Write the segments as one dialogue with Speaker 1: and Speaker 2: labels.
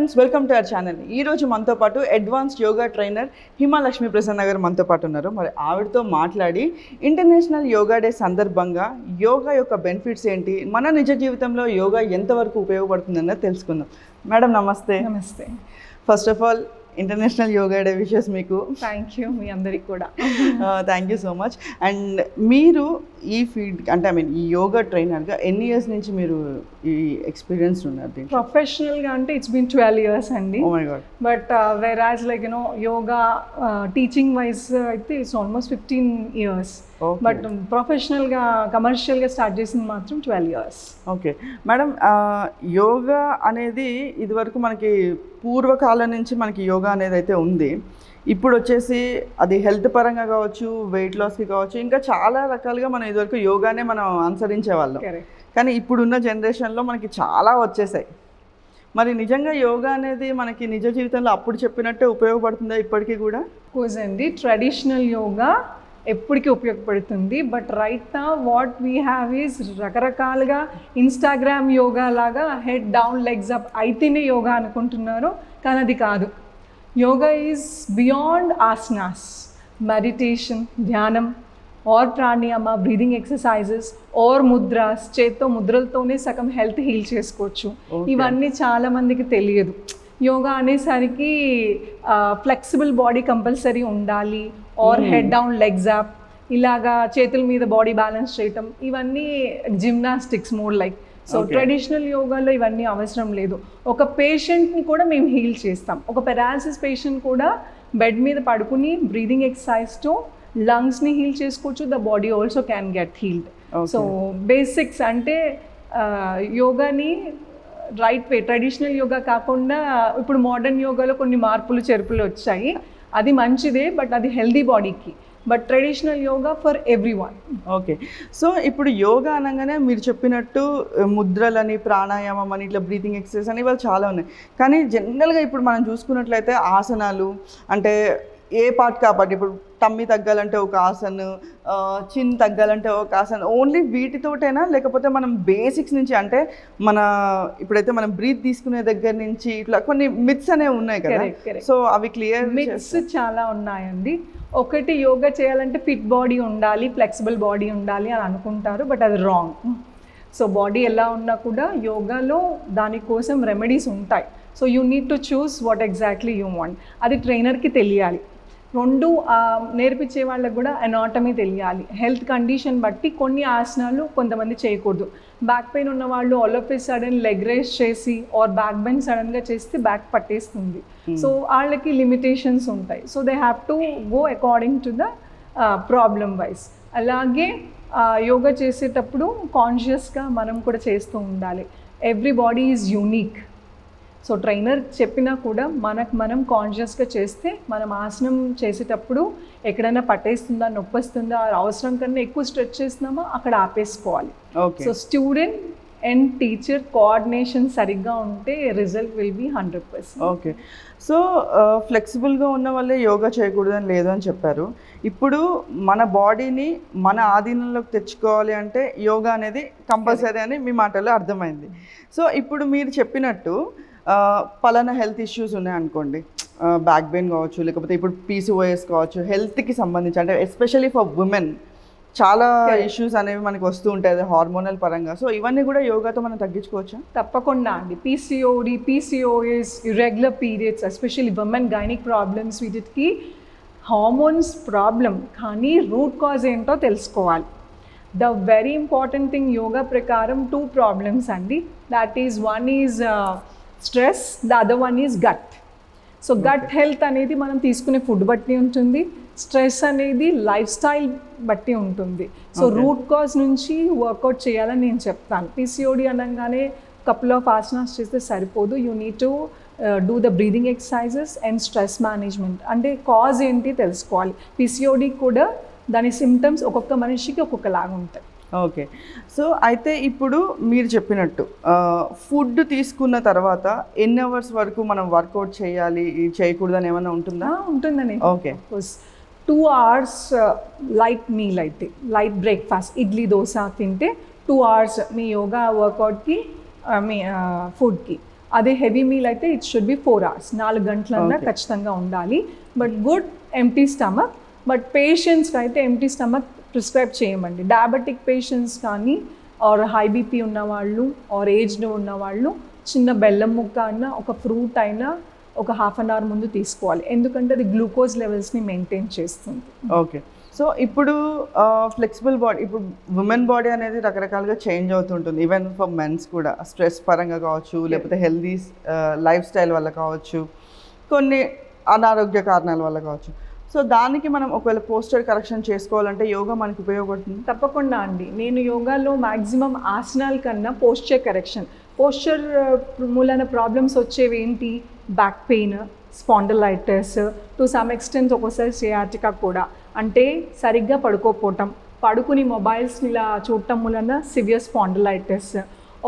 Speaker 1: Friends, welcome to our channel. ఈరోజు మనతో పాటు అడ్వాన్స్డ్ యోగా ట్రైనర్ హిమాలక్ష్మి ప్రసన్న గారు మనతో పాటు ఉన్నారు. మరి ఆవిడతో మాట్లాడి ఇంటర్నేషనల్ యోగా డే సందర్భంగా యోగా యొక్క బెనిఫిట్స్ ఏంటి, మన నిజ జీవితంలో యోగా ఎంతవరకు ఉపయోగపడుతుందన్నది తెలుసుకుందాం. మేడం నమస్తే.
Speaker 2: నమస్తే.
Speaker 1: First of all international yoga day wishes మీకు.
Speaker 2: థ్యాంక్ యూ, మీ అందరికి కూడా
Speaker 1: thank you so much. And మీరు ఈ ఫీల్డ్ అంటే ఈ యోగా ట్రైనర్గా ఎన్ని ఇయర్స్ నుంచి మీరు ఈ ఎక్స్పీరియన్స్ ఉన్నారు?
Speaker 2: ప్రొఫెషనల్గా అంటే ఇట్స్ బీన్ 12 years అండి.
Speaker 1: Oh my God.
Speaker 2: But whereas like yoga teaching wise అయితే ఇట్స్ ఆల్మోస్ట్ 15 years. బట్ ప్రొఫెషనల్గా కమర్షియల్గా స్టార్ట్ చేసింది మాత్రం 12 years.
Speaker 1: ఓకే మేడం, యోగా అనేది ఇదివరకు మనకి పూర్వకాలం నుంచి మనకి యోగా అనేది అయితే ఉంది. ఇప్పుడు వచ్చేసి అది హెల్త్ పరంగా కావచ్చు, వెయిట్ లాస్కి కావచ్చు, ఇంకా చాలా రకాలుగా మనం ఇదివరకు యోగానే మనం అనుసరించే వాళ్ళం. కానీ ఇప్పుడున్న జనరేషన్లో మనకి చాలా వచ్చేసాయి. మరి నిజంగా యోగా అనేది మనకి నిజ జీవితంలో అప్పుడు చెప్పినట్టే ఉపయోగపడుతుందా ఇప్పటికీ కూడా?
Speaker 2: కోర్స్ అండి, ట్రెడిషనల్ యోగా ఎప్పటికీ ఉపయోగపడుతుంది. బట్ రైట్ నా వాట్ వీ హ్యావ్ ఈజ్ రకరకాలుగా ఇన్స్టాగ్రామ్ యోగా లాగా హెడ్ డౌన్ లెగ్స్ అప్ అయితేనే యోగా అనుకుంటున్నారు, కానీ అది కాదు. Yoga is beyond asanas, meditation, dhyanam or pranayama, breathing exercises or mudras, చేత్తో ముద్రలతోనే సగం హెల్త్ హీల్ చేసుకోవచ్చు. ఇవన్నీ చాలామందికి తెలియదు. యోగా అనేసరికి ఫ్లెక్సిబుల్ బాడీ కంపల్సరీ ఉండాలి, or head down legs up, ఇలాగా చేతుల మీద బాడీ బ్యాలెన్స్ చేయటం, ఇవన్నీ gymnastics more like. So traditional యోగాలో ఇవన్నీ అవసరం లేదు. ఒక పేషెంట్ని కూడా మేము హీల్ చేస్తాం. ఒక పెరాలసిస్ పేషెంట్ కూడా బెడ్ మీద పడుకుని బ్రీదింగ్ ఎక్సర్సైజ్తో లంగ్స్ని హీల్ చేసుకోవచ్చు. The body also can get healed. So basics అంటే యోగాని రైట్ వే, ట్రెడిషనల్ యోగా కాకుండా ఇప్పుడు మోడర్న్ యోగాలో కొన్ని మార్పులు చేర్పులు వచ్చాయి. అది మంచిదే, బట్ అది హెల్దీ బాడీకి. But traditional yoga for every one.
Speaker 1: Okay. So ఇప్పుడు యోగా అనగానే మీరు చెప్పినట్టు ముద్రలని, ప్రాణాయామం అని, ఇట్లా బ్రీతింగ్ ఎక్సర్సైజ్ అని ఇవాళ చాలా ఉన్నాయి. కానీ జనరల్గా ఇప్పుడు మనం చూసుకున్నట్లయితే ఆసనాలు అంటే ఏ పార్ట్ కాబట్టి, ఇప్పుడు టమ్మీ తగ్గాలంటే ఒక ఆసన, చిన్ తగ్గాలంటే ఒక ఆసన, ఓన్లీ వీటితోటేనా? లేకపోతే మనం బేసిక్స్ నుంచి అంటే మన ఇప్పుడైతే మనం బ్రీత్ తీసుకునే దగ్గర నుంచి ఇట్లా కొన్ని మిత్స్ అనేవి ఉన్నాయి కదా, సో అవి క్లియర్?
Speaker 2: మిత్స్ చాలా ఉన్నాయండి. ఒకటి, యోగా చేయాలంటే ఫిట్ బాడీ ఉండాలి, ఫ్లెక్సిబుల్ బాడీ ఉండాలి అని అనుకుంటారు, బట్ అది రాంగ్. సో బాడీ ఎలా ఉన్నా కూడా యోగాలో దానికోసం రెమెడీస్ ఉంటాయి. So you need to choose what exactly you want. అది ట్రైనర్కి తెలియాలి. రెండు, నేర్పించే వాళ్ళకి కూడా అనాటమీ తెలియాలి. హెల్త్ కండిషన్ బట్టి కొన్ని ఆసనాలు కొంతమంది చేయకూడదు. బ్యాక్ పెయిన్ ఉన్న వాళ్ళు all of a sudden leg raise చేసి ఆర్ బ్యాక్ బెండ్ సడన్గా చేస్తే బ్యాక్ పట్టేస్తుంది. సో వాళ్ళకి లిమిటేషన్స్ ఉంటాయి. So they have to go according to the problem wise. అలాగే యోగా చేసేటప్పుడు కాన్షియస్గా మనం కూడా చేస్తూ ఉండాలి. Every body is unique. So trainer చెప్పినా కూడా మనం కాన్షియస్గా చేస్తే, మనం ఆసనం చేసేటప్పుడు ఎక్కడైనా పట్టేస్తుందా, నొప్పి వస్తుందా, అవసరం కన్నా ఎక్కువ స్ట్రెచ్ చేస్తున్నామా అక్కడ ఆపేసుకోవాలి. So student and teacher coordination సరిగ్గా ఉంటే result will be 100%.
Speaker 1: Okay. So ఫ్లెక్సిబుల్గా ఉన్న వాళ్ళే యోగా చేయకూడదని లేదు అని చెప్పారు. ఇప్పుడు మన బాడీని మన ఆధీనంలోకి తెచ్చుకోవాలి అంటే యోగా అనేది కంపల్సరీ అని మీ మాటల్లో అర్థమైంది. సో ఇప్పుడు మీరు చెప్పినట్టు పలానా హెల్త్ ఇష్యూస్ ఉన్నాయనుకోండి, బ్యాక్ పెయిన్ కావచ్చు, లేకపోతే ఇప్పుడు PCOS కావచ్చు, హెల్త్కి సంబంధించి అంటే ఎస్పెషల్లీ ఫర్ ఉమెన్ చాలా ఇష్యూస్ అనేవి మనకి వస్తూ ఉంటాయి హార్మోనల్ పరంగా. సో ఇవన్నీ కూడా యోగాతో మనం తగ్గించుకోవచ్చా?
Speaker 2: తప్పకుండా అండి. PCOS, irregular periods, especially women gynaec problems, వీటికి హార్మోన్స్ ప్రాబ్లం, కానీ రూట్ కాజ్ ఏంటో తెలుసుకోవాలి. The very important thing yoga ప్రకారం 2 problems అండి. That is, one is stress, the other one is gut. So gut health అనేది మనం తీసుకునే ఫుడ్ బట్టి ఉంటుంది, స్ట్రెస్ అనేది లైఫ్ స్టైల్ బట్టి ఉంటుంది. సో రూట్ కాజ్ నుంచి వర్కౌట్ చేయాలని నేను చెప్తాను. PCOD అనగానే కపుల్ ఆఫ్ ఆసనాస్ చేస్తే సరిపోదు. You need to do the breathing exercises and stress management. అంటే కాజ్ ఏంటి తెలుసుకోవాలి. PCOD కూడా దాని సిమ్టమ్స్ ఒక్కొక్క మనిషికి ఒక్కొక్కలాగా ఉంటాయి.
Speaker 1: ఓకే. సో అయితే ఇప్పుడు మీరు చెప్పినట్టు ఫుడ్ తీసుకున్న తర్వాత ఎన్ని అవర్స్ వరకు మనం వర్కౌట్ చేయాలి, చేయకూడదని ఏమైనా ఉంటుందా?
Speaker 2: ఉంటుందని.
Speaker 1: ఓకే.
Speaker 2: 2 hours లైట్ మీల్ అయితే, లైట్ బ్రేక్ఫాస్ట్, ఇడ్లీ దోశ తింటే 2 hours మీ యోగా వర్కౌట్కి, మీ ఫుడ్కి. అదే హెవీ మీల్ అయితే ఇట్ షుడ్ బి 4 hours, 4 గంటలన్నా ఖచ్చితంగా ఉండాలి. But good empty stomach. But పేషెంట్స్కి అయితే ఎంటీ స్టమక్ ప్రిస్క్రైబ్ చేయమండి. డయాబెటిక్ పేషెంట్స్ కానీ ఆర్ హై బీపీ ఉన్నవాళ్ళు ఆర్ ఏజ్డ్ ఉన్నవాళ్ళు చిన్న బెల్లం ముక్క అయినా ఒక ఫ్రూట్ అయినా ఒక 1/2 hour ముందు తీసుకోవాలి, ఎందుకంటే అది గ్లూకోజ్ లెవెల్స్ని మెయింటైన్ చేస్తుంది.
Speaker 1: ఓకే. సో ఇప్పుడు ఫ్లెక్సిబుల్ బాడీ, ఇప్పుడు ఉమెన్ బాడీ అనేది రకరకాలుగా చేంజ్ అవుతుంటుంది, ఈవెన్ ఫర్ మెన్స్ కూడా. స్ట్రెస్ పరంగా కావచ్చు, లేకపోతే హెల్దీ లైఫ్ స్టైల్ వల్ల కావచ్చు, కొన్ని అనారోగ్య కారణాల వల్ల కావచ్చు. సో దానికి మనం ఒకవేళ పోస్చర్ కరెక్షన్ చేసుకోవాలంటే యోగా మనకు ఉపయోగపడుతుంది?
Speaker 2: తప్పకుండా అండి. నేను యోగాలో మ్యాక్సిమం ఆసనాల కన్నా పోస్చర్ కరెక్షన్, పోస్చర్ మూలన ప్రాబ్లమ్స్ వచ్చేవి ఏంటి, back pain, spondylitis, to some extent ఒక్కోసారి సియాటికా కూడా. అంటే సరిగ్గా పడుకోకపోవటం, పడుకుని మొబైల్స్ని ఇలా చూడటం వలన సివియర్ స్పాండిలైటిస్,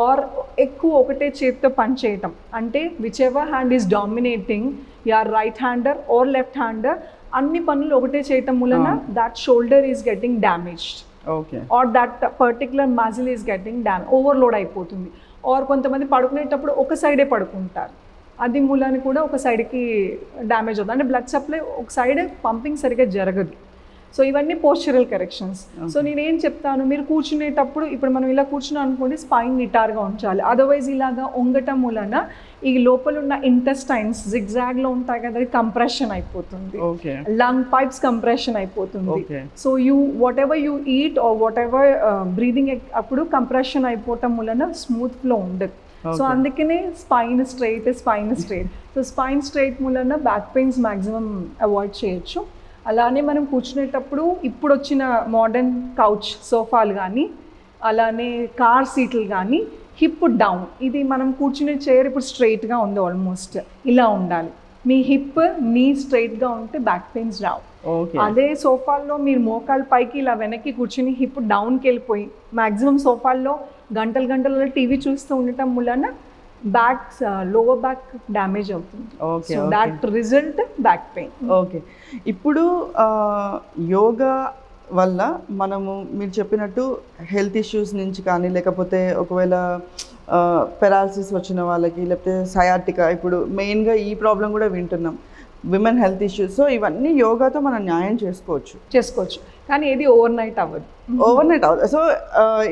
Speaker 2: ఆర్ ఎక్కువ ఒకటే చేతితో పని చేయటం. అంటే whichever hand is dominating, your right hander or left hander, అన్ని పనులు ఒకటే చేయటం వలన that shoulder is getting damaged, or that particular muscle is getting overload అయిపోతుంది. ఆర్ కొంతమంది పడుకునేటప్పుడు ఒక సైడే పడుకుంటారు, అది మూలాన్ని కూడా ఒక సైడ్కి డ్యామేజ్ అవుతుంది, అంటే బ్లడ్ సప్లై ఒక సైడ్ పంపింగ్ సరిగ్గా జరగదు. సో ఇవన్నీ పోస్చరల్ కరెక్షన్స్. సో నేనేం చెప్తాను, మీరు కూర్చునేటప్పుడు ఇప్పుడు మనం ఇలా కూర్చున్నాం అనుకోండి, స్పైన్ నిటార్గా ఉంచాలి. అదర్వైజ్ ఇలాగా వంగటం మూలన ఈ లోపల ఉన్న ఇంటెస్టైన్స్ జిగ్జాగ్లో ఉంటాయి కదా, అది కంప్రెషన్ అయిపోతుంది, లంగ్ పైప్స్ కంప్రెషన్ అయిపోతుంది. So what ever you eat or what ever breathing అప్పుడు కంప్రెషన్ అయిపోవటం వలన స్మూత్ ఫ్లో ఉండదు. సో అందుకనే spine straight. So spine straight మూలన బ్యాక్ పెయిన్స్ మ్యాక్సిమం అవాయిడ్ చేయొచ్చు. అలానే మనం కూర్చునేటప్పుడు ఇప్పుడు వచ్చిన మోడర్న్ కౌచ్ సోఫాలు కానీ అలానే కార్ సీట్లు కానీ హిప్ డౌన్, ఇది మనం కూర్చునే చైర్ ఇప్పుడు స్ట్రైట్గా ఉంది, ఆల్మోస్ట్ ఇలా ఉండాలి. మీ హిప్ నీ స్ట్రైట్గా ఉంటే బ్యాక్ పెయిన్స్ రావు. అదే సోఫాల్లో మీరు మోకాలు పైకి ఇలా వెనక్కి కూర్చుని హిప్ డౌన్కి వెళ్ళిపోయి మ్యాక్సిమం సోఫాల్లో గంటలు టీవీ చూస్తూ ఉండటం వలన బ్యాక్ లోవర్ బ్యాక్ డ్యామేజ్ అవుతుంది. So that result back pain.
Speaker 1: Okay. ఇప్పుడు యోగా వల్ల మనము మీరు చెప్పినట్టు హెల్త్ ఇష్యూస్ నుంచి కానీ, లేకపోతే ఒకవేళ పెరాలసిస్ వచ్చిన వాళ్ళకి, లేకపోతే సయాటికా, ఇప్పుడు మెయిన్గా ఈ ప్రాబ్లం కూడా వింటున్నాం, విమెన్ హెల్త్ ఇష్యూస్. సో ఇవన్నీ యోగాతో మనం న్యాయం చేసుకోవచ్చు,
Speaker 2: కానీ ఏది ఓవర్ నైట్ అవ్వదు.
Speaker 1: సో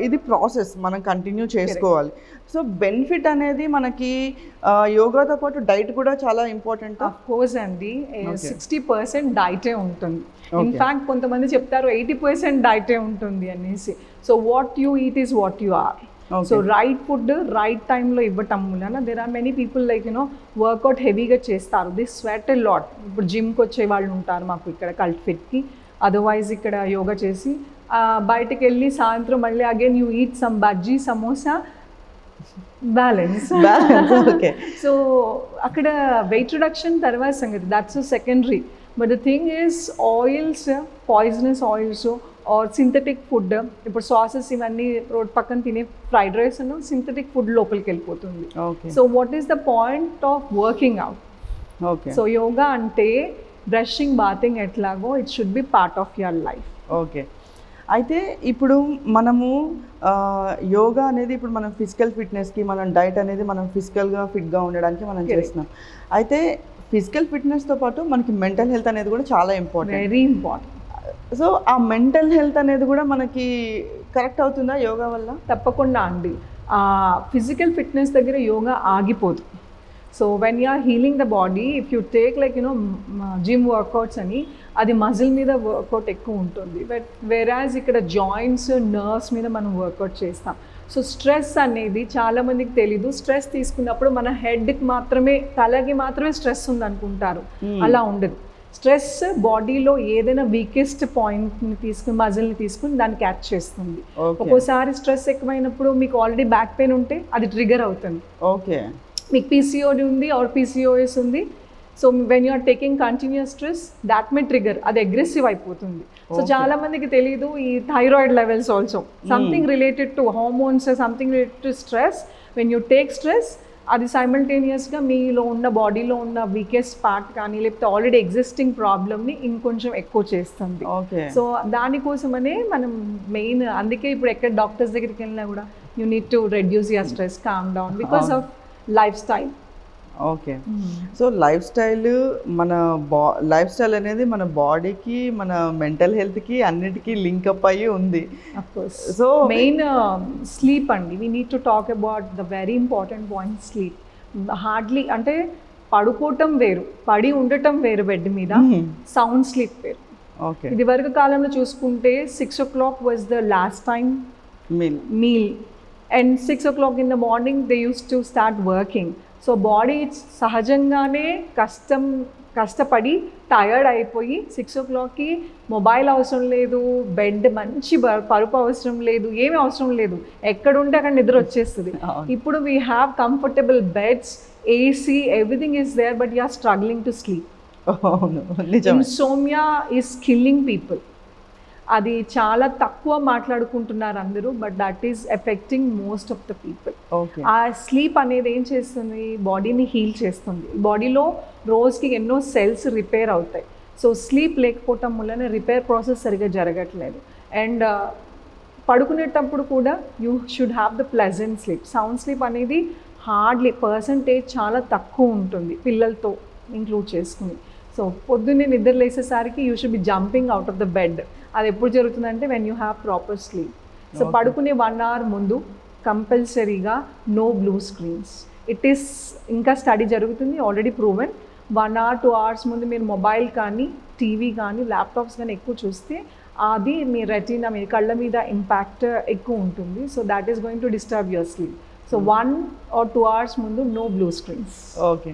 Speaker 1: ఇది ప్రాసెస్ మనం కంటిన్యూ చేసుకోవాలి. సో బెనిఫిట్ అనేది మనకి యోగాతో పాటు డైట్ కూడా చాలా ఇంపార్టెంట్.
Speaker 2: ఆఫ్ కోర్స్ అండి, 60% డైటే ఉంటుంది. ఇన్ఫ్యాక్ట్ కొంతమంది చెప్తారు 80% డైటే ఉంటుంది అనేసి. So what you eat is what you are. So right food right టైంలో ఇవ్వటం వలన there are many people like workout హెవీగా చేస్తారు, దిస్ స్వెట్ ఎ లాట్. ఇప్పుడు జిమ్కి వచ్చే వాళ్ళు ఉంటారు మాకు ఇక్కడ కల్ట్ ఫిట్కి, అదర్వైజ్ ఇక్కడ యోగా చేసి బయటకు వెళ్ళి సాయంత్రం మళ్ళీ again you eat some bajji samosa, balance. So అక్కడ వెయిట్ రిడక్షన్ తర్వాత సంగతి, that's secondary. But the thing is oils, poisonous oils or synthetic food, ఇప్పుడు సాసెస్ ఇవన్నీ రోడ్ పక్కన తినే ఫ్రైడ్ రైస్ అను సింథటిక్ ఫుడ్ లోపలికి వెళ్ళిపోతుంది. So what is the point of working out? So yoga అంటే బ్రషింగ్, బాతింగ్ ఎట్లాగో it should be part of your life.
Speaker 1: Okay. అయితే ఇప్పుడు మనము యోగా అనేది ఇప్పుడు మనం ఫిజికల్ ఫిట్నెస్కి, మనం డైట్ అనేది మనం ఫిజికల్గా ఫిట్గా ఉండడానికి మనం చేస్తున్నాం. అయితే ఫిజికల్ ఫిట్నెస్తో పాటు మనకి మెంటల్ హెల్త్ అనేది కూడా చాలా ఇంపార్టెంట్,
Speaker 2: వెరీ ఇంపార్టెంట్.
Speaker 1: సో ఆ మెంటల్ హెల్త్ అనేది కూడా మనకి కరెక్ట్ అవుతుందా యోగా వల్ల?
Speaker 2: తప్పకుండా అండి. ఫిజికల్ ఫిట్నెస్ దగ్గర యోగా ఆగిపోదు. So when you are healing the body, if you take like gym workouts అని, అది మజిల్ మీద వర్కౌట్ ఎక్కువ ఉంటుంది. బట్ వేరాజ్ ఇక్కడ జాయింట్స్, నర్వ్స్ మీద మనం వర్కౌట్ చేస్తాం. సో స్ట్రెస్ అనేది చాలామందికి తెలీదు. స్ట్రెస్ తీసుకున్నప్పుడు మన హెడ్కి మాత్రమే, తలకి మాత్రమే స్ట్రెస్ ఉంది అనుకుంటారు, అలా ఉండదు. స్ట్రెస్ బాడీలో ఏదైనా వీకెస్ట్ పాయింట్ని తీసుకుని, మజిల్ని తీసుకుని దాన్ని క్యాచ్ చేస్తుంది. ఒక్కోసారి స్ట్రెస్ ఎక్కువైనప్పుడు మీకు ఆల్రెడీ బ్యాక్ పెయిన్ ఉంటే అది ట్రిగర్ అవుతుంది.
Speaker 1: ఓకే,
Speaker 2: మీకు పీసీఓడి ఉంది ఆర్ పీసీఓఎస్ ఉంది. So when you are taking continuous stress, that may trigger, అది అగ్రెసివ్ అయిపోతుంది. సో చాలా మందికి తెలియదు ఈ thyroid levels also something related to hormones, something related to stress. When you take stress, అది సైమల్టేనియస్గా మీలో ఉన్న బాడీలో ఉన్న వీకెస్ట్ పార్ట్ కానీ, లేకపోతే ఆల్రెడీ ఎగ్జిస్టింగ్ ప్రాబ్లమ్ని ఇంకొంచెం ఎక్కువ చేస్తుంది. సో దానికోసమనే మనం మెయిన్, అందుకే ఇప్పుడు ఎక్కడ డాక్టర్స్ దగ్గరికి వెళ్ళినా కూడా you need to reduce your stress, calm down, because of life style.
Speaker 1: Okay. So life style అనేది మన బాడీకి, మన మెంటల్ హెల్త్కి అన్నిటికీ లింకప్ అయ్యి ఉంది.
Speaker 2: సో మెయిన్ స్లీప్ అండి. We need to talk about the very important point, sleep. Hardly అంటే పడుకోవటం వేరు, పడి ఉండటం వేరు బెడ్ మీద, సౌండ్ స్లీప్ వేరు.
Speaker 1: ఓకే.
Speaker 2: ఇది వరకు కాలంలో చూసుకుంటే 6 o'clock was the last time meal and 6 o'clock in the morning they used to start working. So body సహజంగానే కష్టపడి టయర్డ్ అయిపోయి 6 o'clockకి మొబైల్ అవసరం లేదు, బెడ్ మంచి పరుపు అవసరం లేదు, ఏమీ అవసరం లేదు, ఎక్కడుంటే అక్కడ నిద్ర వచ్చేస్తుంది. ఇప్పుడు we have comfortable beds, AC, everything is there, but you are struggling to sleep. Insomnia is killing people. అది చాలా తక్కువ మాట్లాడుకుంటున్నారు అందరూ, but that is affecting most of the people. ఆ స్లీప్ అనేది ఏం చేస్తుంది, బాడీని హీల్ చేస్తుంది. బాడీలో రోజుకి ఎన్నో సెల్స్ రిపేర్ అవుతాయి. సో స్లీప్ లేకపోవటం వలన రిపేర్ ప్రాసెస్ సరిగా జరగట్లేదు. అండ్ పడుకునేటప్పుడు కూడా you should have the pleasant sleep. Sound sleep అనేది హార్డ్లీ పర్సంటేజ్ చాలా తక్కువ ఉంటుంది పిల్లలతో ఇంక్లూడ్ చేసుకుని. సో పొద్దున్నే నిద్ర లేసేసరికి you should be jumping out of the bed. అది ఎప్పుడు జరుగుతుందంటే when you have proper sleep. So పడుకునే 1 hour ముందు కంపల్సరీగా no blue screens. It is ఇంకా స్టడీ జరుగుతుంది, ఆల్రెడీ ప్రూవెన్. 1 hour 2 hours ముందు మీరు మొబైల్ కానీ, టీవీ కానీ, ల్యాప్టాప్స్ కానీ ఎక్కువ చూస్తే అది మీ రెటీనా, మీ కళ్ళ మీద ఇంపాక్ట్ ఎక్కువ ఉంటుంది. So that is going to disturb your sleep. So 1 or 2 hours ముందు no blue screens.
Speaker 1: Okay.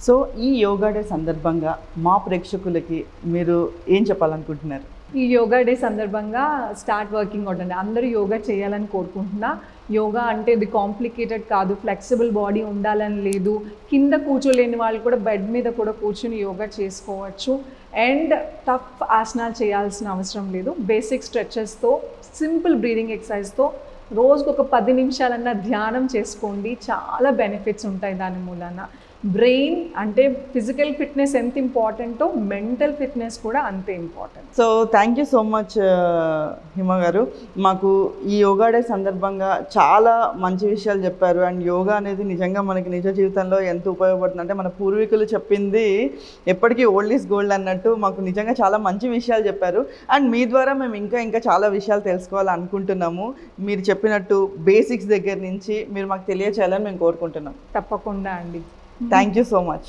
Speaker 1: So ఈ యోగా డే సందర్భంగా మా ప్రేక్షకులకి మీరు ఏం చెప్పాలనుకుంటున్నారు?
Speaker 2: ఈ యోగా డే సందర్భంగా స్టార్ట్ వర్కింగ్ అవుట్ అండి. అందరూ యోగా చేయాలని కోరుకుంటున్నా. యోగా అంటే ఇది కాంప్లికేటెడ్ కాదు, ఫ్లెక్సిబుల్ బాడీ ఉండాలని లేదు. కింద కూర్చోలేని వాళ్ళు కూడా బెడ్ మీద కూడా కూర్చుని యోగా చేసుకోవచ్చు. అండ్ టఫ్ ఆసనాలు చేయాల్సిన అవసరం లేదు. బేసిక్ స్ట్రెచెస్తో, సింపుల్ బ్రీదింగ్ ఎక్సర్సైజ్తో రోజుకు ఒక 10 నిమిషాలన్నా ధ్యానం చేసుకోండి. చాలా బెనిఫిట్స్ ఉంటాయి దాని మూలాన. బ్రెయిన్ అంటే ఫిజికల్ ఫిట్నెస్ ఎంత ఇంపార్టెంటో మెంటల్ ఫిట్నెస్ కూడా అంతే important.
Speaker 1: So thank you so much Hima garu. మాకు ఈ యోగా డే సందర్భంగా చాలా మంచి విషయాలు చెప్పారు. అండ్ యోగా అనేది నిజంగా మనకి నిజ జీవితంలో ఎంత ఉపయోగపడుతుంది అంటే మన పూర్వీకులు చెప్పింది ఎప్పటికీ ఓల్డ్ ఈజ్ గోల్డ్ అన్నట్టు మాకు నిజంగా చాలా మంచి విషయాలు చెప్పారు. అండ్ మీ ద్వారా మేము ఇంకా చాలా విషయాలు తెలుసుకోవాలనుకుంటున్నాము. మీరు చెప్పినట్టు బేసిక్స్ దగ్గర నుంచి మీరు మాకు తెలియచేయాలని మేము కోరుకుంటున్నాం.
Speaker 2: తప్పకుండా అండి.
Speaker 1: Thank you so much.